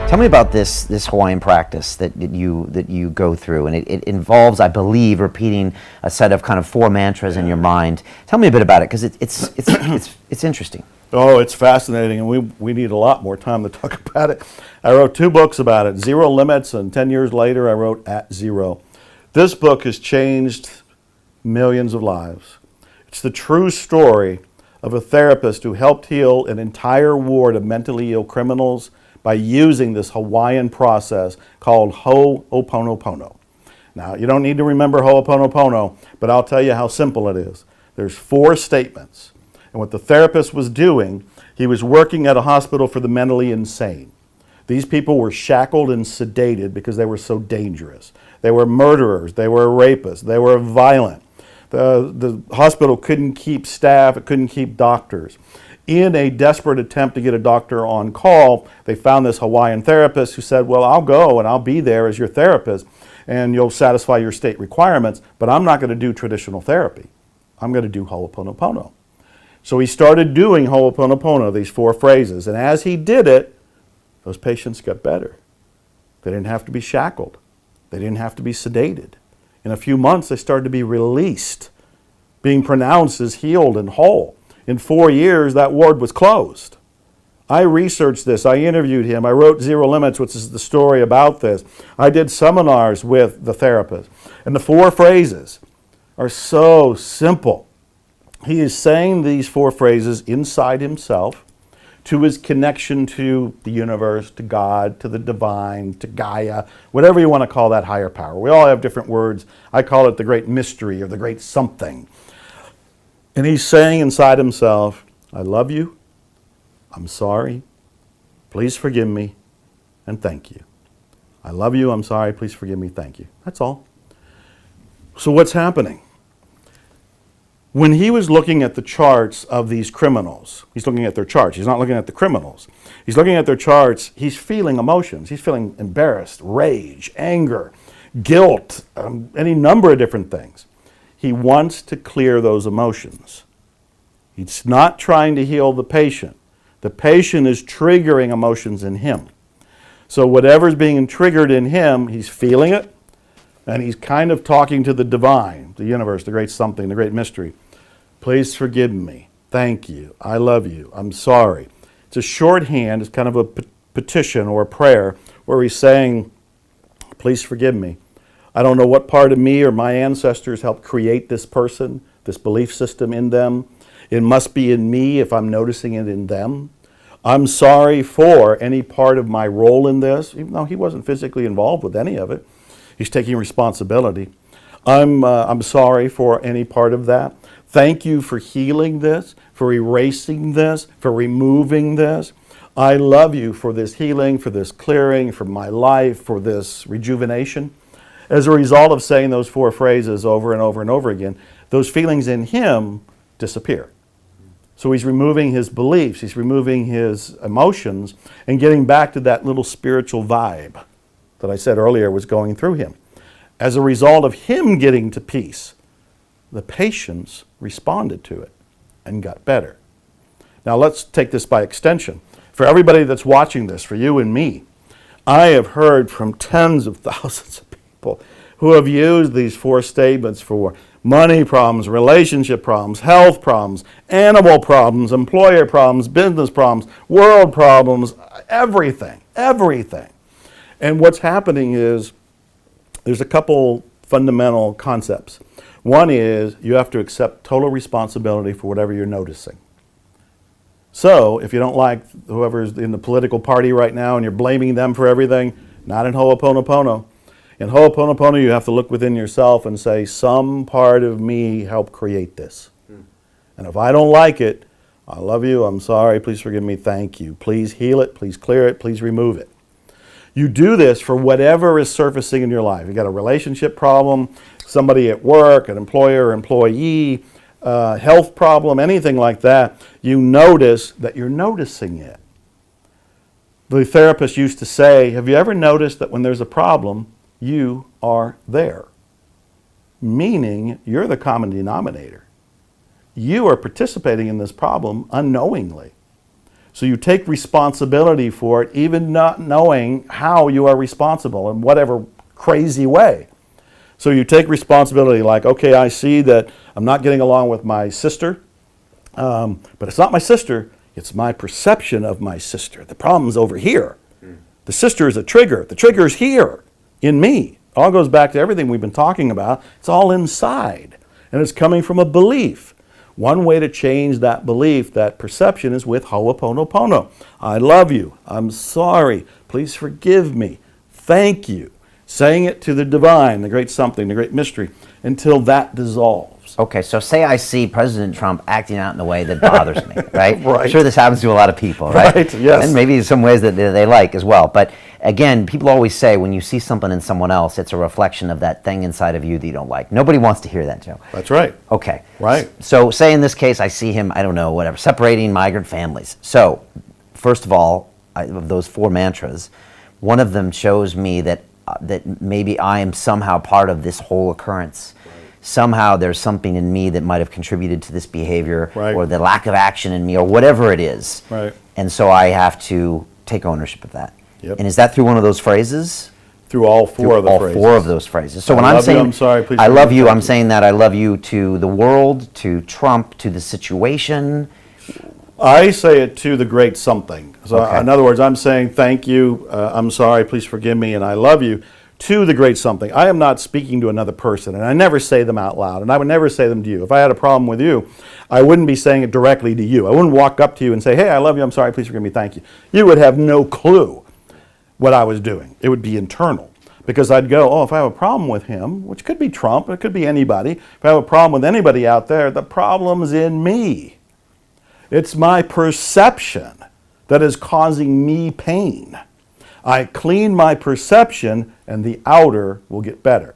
Tell me about this Hawaiian practice that you go through, and it involves, I believe, repeating a set of kind of 4 mantras in your mind. Tell me a bit about it, because it's interesting. Oh, it's fascinating, and we need a lot more time to talk about it. I wrote 2 books about it, Zero Limits, and 10 years later I wrote At Zero. This book has changed millions of lives. It's the true story of a therapist who helped heal an entire ward of mentally ill criminals by using this Hawaiian process called hoponopono. Now, you don't need to remember hoponopono, but I'll tell you how simple it is. There's 4 statements. And what the therapist was doing, he was working at a hospital for the mentally insane. These people were shackled and sedated because they were so dangerous. They were murderers, they were rapists, they were violent. The hospital couldn't keep staff, it couldn't keep doctors. In a desperate attempt to get a doctor on call, they found this Hawaiian therapist who said, well, I'll go and I'll be there as your therapist and you'll satisfy your state requirements, but I'm not going to do traditional therapy. I'm going to do ho'oponopono. So he started doing ho'oponopono, these 4 phrases, and as he did it, those patients got better. They didn't have to be shackled. They didn't have to be sedated. In a few months, they started to be released, being pronounced as healed and whole. In 4 years, that ward was closed. I researched this. I interviewed him. I wrote Zero Limits, which is the story about this. I did seminars with the therapist. And the 4 phrases are so simple. He is saying these 4 phrases inside himself to his connection to the universe, to God, to the divine, to Gaia, whatever you want to call that higher power. We all have different words. I call it the great mystery or the great something. And he's saying inside himself, I love you, I'm sorry, please forgive me, and thank you. I love you, I'm sorry, please forgive me, thank you. That's all. So what's happening? When he was looking at the charts of these criminals, he's looking at their charts, he's not looking at the criminals. He's looking at their charts, he's feeling emotions. He's feeling embarrassed, rage, anger, guilt, any number of different things. He wants to clear those emotions. He's not trying to heal the patient. The patient is triggering emotions in him. So whatever's being triggered in him, he's feeling it, and he's kind of talking to the divine, the universe, the great something, the great mystery. Please forgive me. Thank you. I love you. I'm sorry. It's a shorthand. It's kind of a petition or a prayer where he's saying, please forgive me. I don't know what part of me or my ancestors helped create this person, this belief system in them. It must be in me if I'm noticing it in them. I'm sorry for any part of my role in this, even though he wasn't physically involved with any of it. He's taking responsibility. I'm sorry for any part of that. Thank you for healing this, for erasing this, for removing this. I love you for this healing, for this clearing, for my life, for this rejuvenation. As a result of saying those 4 phrases over and over and over again, those feelings in him disappear. So he's removing his beliefs, he's removing his emotions, and getting back to that little spiritual vibe that I said earlier was going through him. As a result of him getting to peace, the patients responded to it and got better. Now let's take this by extension. For everybody that's watching this, for you and me, I have heard from tens of thousands of people who have used these 4 statements for money problems, relationship problems, health problems, animal problems, employer problems, business problems, world problems, everything, everything. And what's happening is there's a couple fundamental concepts. One is you have to accept total responsibility for whatever you're noticing. So if you don't like whoever's in the political party right now and you're blaming them for everything, not in ho'oponopono. In ho'oponopono, you have to look within yourself and say, some part of me helped create this. And if I don't like it, I love you, I'm sorry, please forgive me, thank you. Please heal it, please clear it, please remove it. You do this for whatever is surfacing in your life. You got a relationship problem, somebody at work, an employer, employee, health problem, anything like that. You notice that you're noticing it. The therapist used to say, have you ever noticed that when there's a problem, you are there? Meaning you're the common denominator. You are participating in this problem unknowingly. So you take responsibility for it, even not knowing how you are responsible in whatever crazy way. So you take responsibility like, okay, I see that I'm not getting along with my sister, but it's not my sister, it's my perception of my sister. The problem's over here. The sister is a trigger. The trigger is here in me. It all goes back to everything we've been talking about. It's all inside, and it's coming from a belief. One way to change that belief, that perception, is with hoponopono. I love you. I'm sorry. Please forgive me. Thank you. Saying it to the divine, the great something, the great mystery, until that dissolves. Okay, so say I see President Trump acting out in a way that bothers me, right? Right. I'm sure this happens to a lot of people, right? Right, yes. And maybe in some ways that they like as well. But again, people always say when you see something in someone else, it's a reflection of that thing inside of you that you don't like. Nobody wants to hear that, Joe. That's right. Okay. Right. So say in this case, I see him, I don't know, whatever, separating migrant families. So first of all, of those 4 mantras, one of them shows me that maybe I am somehow part of this whole occurrence. Right. Somehow there's something in me that might have contributed to this behavior, right, or the lack of action in me, or whatever it is. Right. And so I have to take ownership of that. Yep. And is that through one of those phrases? Through all 4 of the all phrases. 4 of those phrases. So I when love I'm you, saying I'm sorry, please I forgive love me, you, thank I'm you. saying that I love you to the world, to Trump, to the situation. I say it to the great something. So Okay. in other words, I'm saying thank you, I'm sorry, please forgive me, and I love you to the great something. I am not speaking to another person, and I never say them out loud, and I would never say them to you. If I had a problem with you, I wouldn't be saying it directly to you. I wouldn't walk up to you and say, hey, I love you, I'm sorry, please forgive me, thank you. You would have no clue what I was doing. It would be internal. Because I'd go, oh, if I have a problem with him, which could be Trump, it could be anybody, if I have a problem with anybody out there, the problem's in me. It's my perception that is causing me pain. I clean my perception and the outer will get better.